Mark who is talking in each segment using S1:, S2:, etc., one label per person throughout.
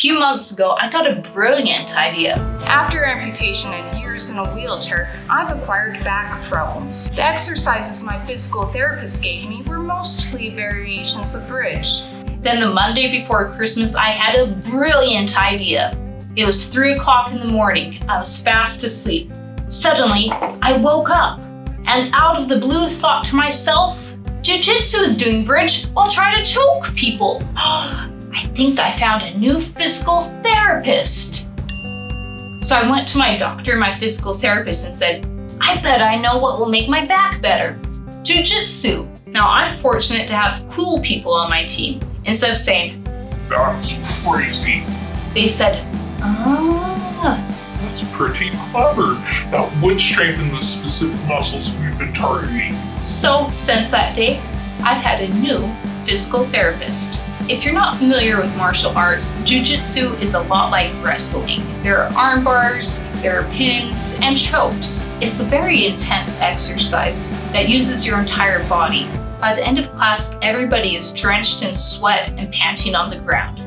S1: few months ago, I got a brilliant idea. After amputation and years in a wheelchair, I've acquired back problems. The exercises my physical therapist gave me were mostly variations of bridge. Then the Monday before Christmas, I had a brilliant idea. It was 3 o'clock in the morning. I was fast asleep. Suddenly, I woke up and out of the blue thought to myself, Jiu Jitsu is doing bridge while trying to choke people. I think I found a new physical therapist. So I went to my doctor, my physical therapist, and said, I bet I know what will make my back better. Jiu Jitsu. Now I'm fortunate to have cool people on my team. Instead of saying,
S2: that's crazy.
S1: They said,
S2: that's pretty clever. That would strengthen the specific muscles we've been targeting.
S1: So since that day, I've had a new physical therapist. If you're not familiar with martial arts, Jiu Jitsu is a lot like wrestling. There are arm bars, there are pins, and chokes. It's a very intense exercise that uses your entire body. By the end of class, everybody is drenched in sweat and panting on the ground.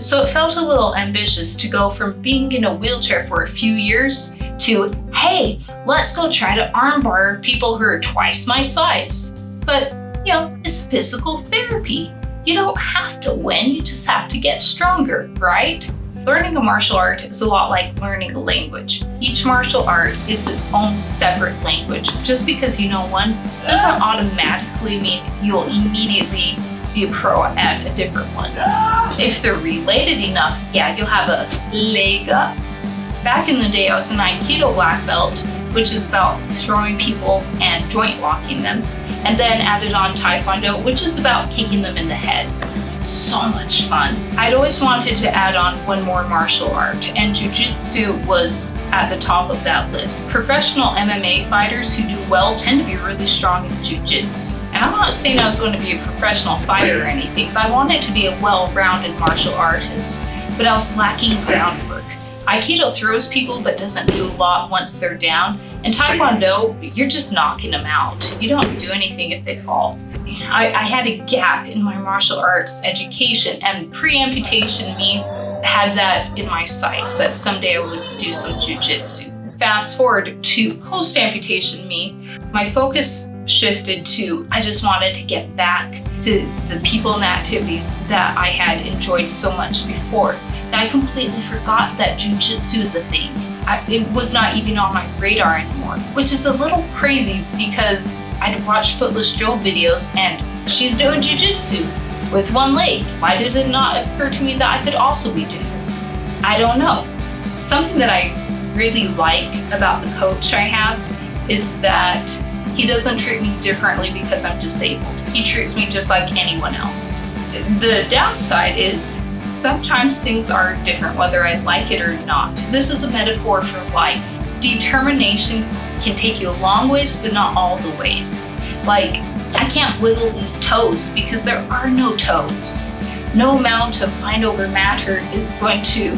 S1: So it felt a little ambitious to go from being in a wheelchair for a few years to, hey, let's go try to armbar people who are twice my size. But, it's physical therapy. You don't have to win, you just have to get stronger, right? Learning a martial art is a lot like learning a language. Each martial art is its own separate language. Just because you know one doesn't automatically mean you'll immediately be a pro at a different one. If they're related enough, you'll have a leg up. Back in the day, I was an aikido black belt, which is about throwing people and joint locking them. And then added on taekwondo, which is about kicking them in the head. It's so much fun. I'd always wanted to add on one more martial art, and jiu-jitsu was at the top of that list. Professional MMA fighters who do well tend to be really strong in jiu-jitsu. And I'm not saying I was going to be a professional fighter or anything, but I wanted to be a well-rounded martial artist, but I was lacking groundwork. Aikido throws people but doesn't do a lot once they're down. And Taekwondo, you're just knocking them out. You don't do anything if they fall. I had a gap in my martial arts education, and pre-amputation me had that in my sights that someday I would do some jiu-jitsu. Fast forward to post-amputation me, my focus shifted to I just wanted to get back to the people and activities that I had enjoyed so much before. I completely forgot that jiu-jitsu is a thing. It was not even on my radar anymore, which is a little crazy because I'd watched Footless Joe videos and she's doing jiu-jitsu with one leg. Why did it not occur to me that I could also be doing this? I don't know. Something that I really like about the coach I have is that he doesn't treat me differently because I'm disabled. He treats me just like anyone else. The downside is sometimes things are different whether I like it or not. This is a metaphor for life. Determination can take you a long ways, but not all the ways. Like, I can't wiggle these toes because there are no toes. No amount of mind over matter is going to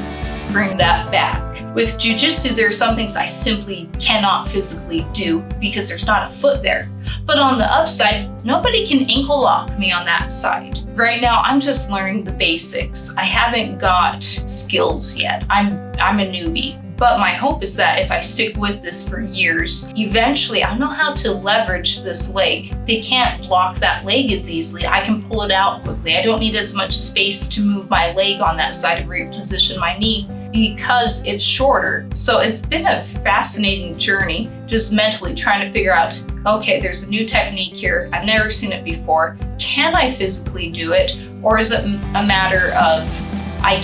S1: bring that back. With jiu-jitsu, there are some things I simply cannot physically do because there's not a foot there. But on the upside, nobody can ankle lock me on that side. Right now, I'm just learning the basics. I haven't got skills yet. I'm a newbie. But my hope is that if I stick with this for years, eventually I'll know how to leverage this leg. They can't block that leg as easily. I can pull it out quickly. I don't need as much space to move my leg on that side and reposition my knee because it's shorter. So it's been a fascinating journey, just mentally trying to figure out, okay, there's a new technique here. I've never seen it before. Can I physically do it? Or is it a matter of I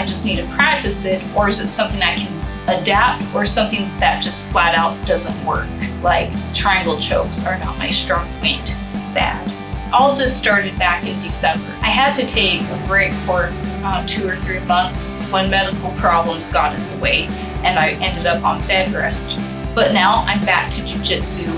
S1: just need to practice it? Or is it something I can adapt, or something that just flat out doesn't work? Like triangle chokes are not my strong point. Sad. All of this started back in December. I had to take a break for 2 or 3 months when medical problems got in the way and I ended up on bed rest. But now I'm back to jiu-jitsu.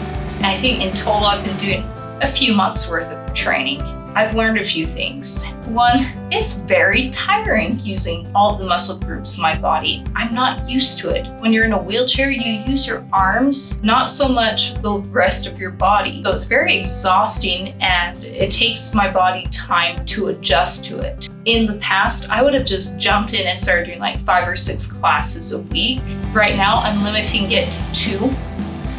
S1: I think in total I've been doing a few months worth of training. I've learned a few things. One, it's very tiring using all of the muscle groups in my body. I'm not used to it. When you're in a wheelchair, you use your arms, not so much the rest of your body. So it's very exhausting and it takes my body time to adjust to it. In the past, I would have just jumped in and started doing like 5 or 6 classes a week. Right now, I'm limiting it to 2,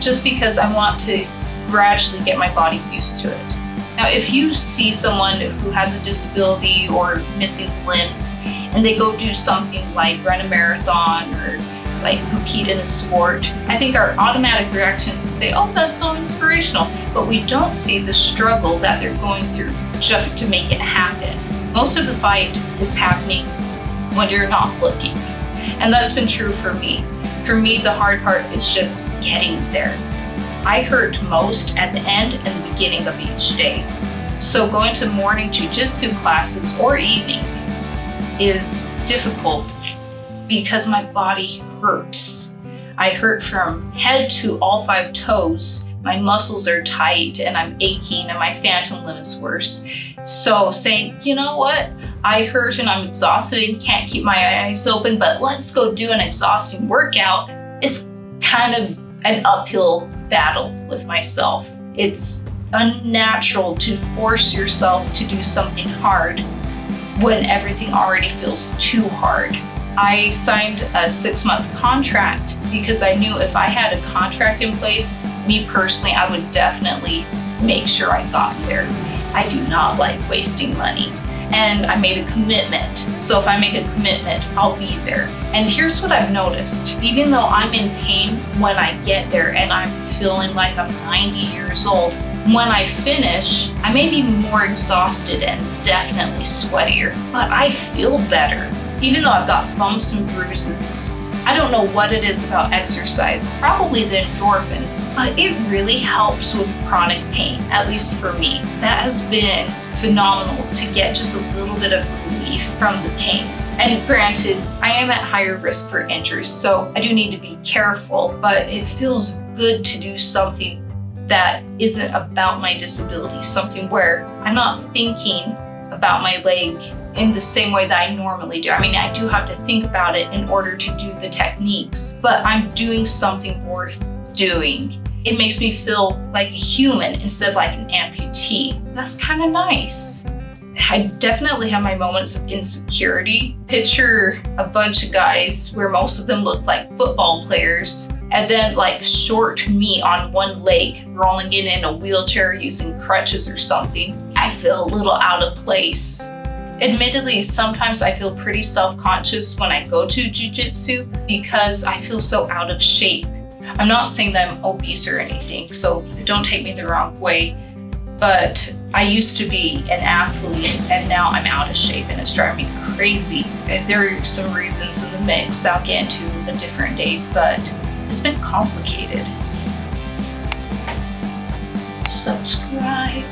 S1: just because I want to gradually get my body used to it. Now, if you see someone who has a disability or missing limbs and they go do something like run a marathon or like compete in a sport, I think our automatic reaction is to say, oh, that's so inspirational. But we don't see the struggle that they're going through just to make it happen. Most of the fight is happening when you're not looking. And that's been true for me. For me, the hard part is just getting there. I hurt most at the end and the beginning of each day. So going to morning jiu-jitsu classes or evening is difficult because my body hurts. I hurt from head to all 5 toes. My muscles are tight and I'm aching and my phantom limb is worse. So saying, you know what? I hurt and I'm exhausted and can't keep my eyes open, but let's go do an exhausting workout is kind of an uphill battle with myself. It's unnatural to force yourself to do something hard when everything already feels too hard. I signed a 6-month contract because I knew if I had a contract in place, me personally, I would definitely make sure I got there. I do not like wasting money. And I made a commitment. So if I make a commitment, I'll be there. And here's what I've noticed. Even though I'm in pain when I get there and I'm feeling like I'm 90 years old, when I finish, I may be more exhausted and definitely sweatier, but I feel better. Even though I've got bumps and bruises, I don't know what it is about exercise, probably the endorphins, but it really helps with chronic pain, at least for me. That has been phenomenal to get just a little bit of relief from the pain. And granted, I am at higher risk for injuries, so I do need to be careful, but it feels good to do something that isn't about my disability, something where I'm not thinking about my leg in the same way that I normally do. I mean, I do have to think about it in order to do the techniques, but I'm doing something worth doing. It makes me feel like a human instead of like an amputee. That's kind of nice. I definitely have my moments of insecurity. Picture a bunch of guys where most of them look like football players, and then like short me on one leg, rolling in a wheelchair using crutches or something. I feel a little out of place. Admittedly, sometimes I feel pretty self-conscious when I go to jiu-jitsu because I feel so out of shape. I'm not saying that I'm obese or anything, so don't take me the wrong way, but I used to be an athlete and now I'm out of shape and it's driving me crazy. There are some reasons in the mix that I'll get into a different day, but it's been complicated. Subscribe.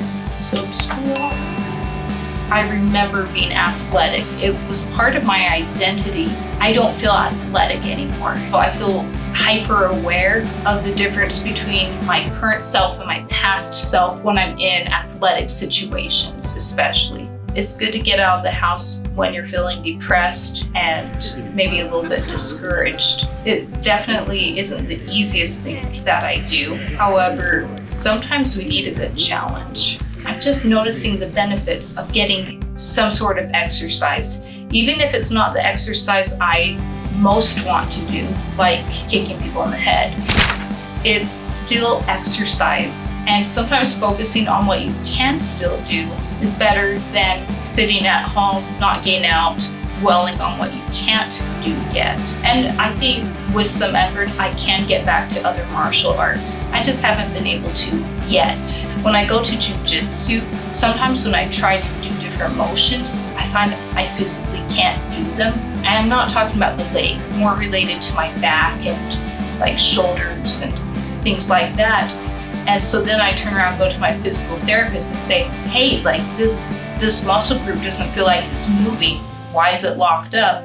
S1: I remember being athletic. It was part of my identity. I don't feel athletic anymore. So I feel hyper aware of the difference between my current self and my past self when I'm in athletic situations, especially. It's good to get out of the house when you're feeling depressed and maybe a little bit discouraged. It definitely isn't the easiest thing that I do. However, sometimes we need a good challenge. I'm just noticing the benefits of getting some sort of exercise, even if it's not the exercise I most want to do, like kicking people in the head. It's still exercise, and sometimes focusing on what you can still do is better than sitting at home, not getting out, dwelling on what you can't do yet. And I think with some effort, I can get back to other martial arts. I just haven't been able to yet. When I go to jiu-jitsu, sometimes when I try to do different motions, I find I physically can't do them. And I'm not talking about the leg, more related to my back and like shoulders and things like that. And so then I turn around and go to my physical therapist and say, hey, like this muscle group doesn't feel like it's moving. Why is it locked up?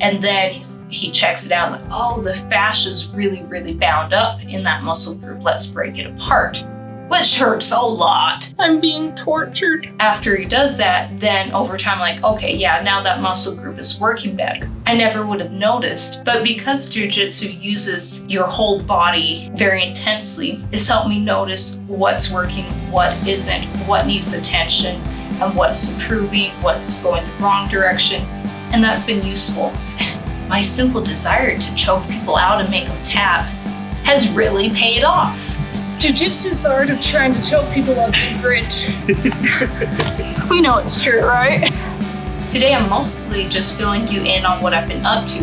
S1: And then he checks it out, like, oh, the fascia is really, really bound up in that muscle group. Let's break it apart. which hurts a lot.
S3: I'm being tortured.
S1: After he does that, then over time, like, okay, yeah, now that muscle group is working better. I never would have noticed, but because Jiu-Jitsu uses your whole body very intensely, it's helped me notice what's working, what isn't, what needs attention, and what's improving, what's going the wrong direction, and that's been useful. My simple desire to choke people out and make them tap has really paid off.
S3: Jiu-Jitsu is the art of trying to choke people up with grit. We know it's true, right?
S1: Today I'm mostly just filling you in on what I've been up to,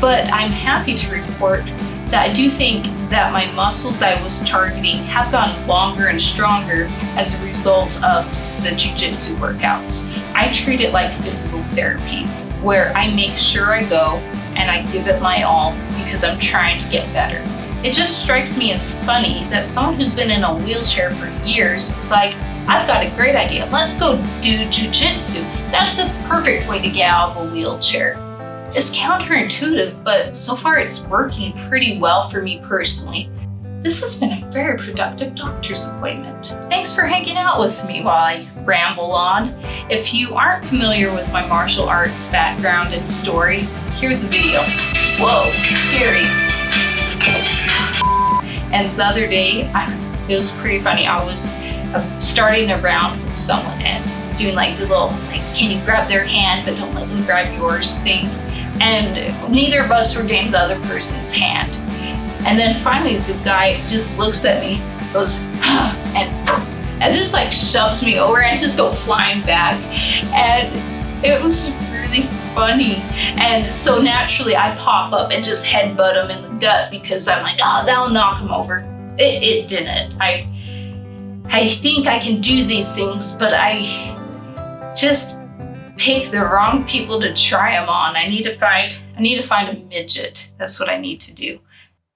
S1: but I'm happy to report that I do think that my muscles I was targeting have gotten longer and stronger as a result of the Jiu-Jitsu workouts. I treat it like physical therapy, where I make sure I go and I give it my all because I'm trying to get better. It just strikes me as funny that someone who's been in a wheelchair for years is like, I've got a great idea. Let's go do Jiu-Jitsu. That's the perfect way to get out of a wheelchair. It's counterintuitive, but so far it's working pretty well for me personally. This has been a very productive doctor's appointment. Thanks for hanging out with me while I ramble on. If you aren't familiar with my martial arts background and story, here's a video. Whoa, scary. And the other day, it was pretty funny. I was starting a round with someone and doing like the little, like, can you grab their hand, but don't let them grab yours thing. And neither of us were getting the other person's hand. And then finally the guy just looks at me, goes, and just like shoves me over and just go flying back. And it was really funny. And so naturally I pop up and just headbutt him in the gut because I'm like, oh, that'll knock him over. It didn't. I think I can do these things, but I just pick the wrong people to try them on. I need to find a midget. That's what I need to do.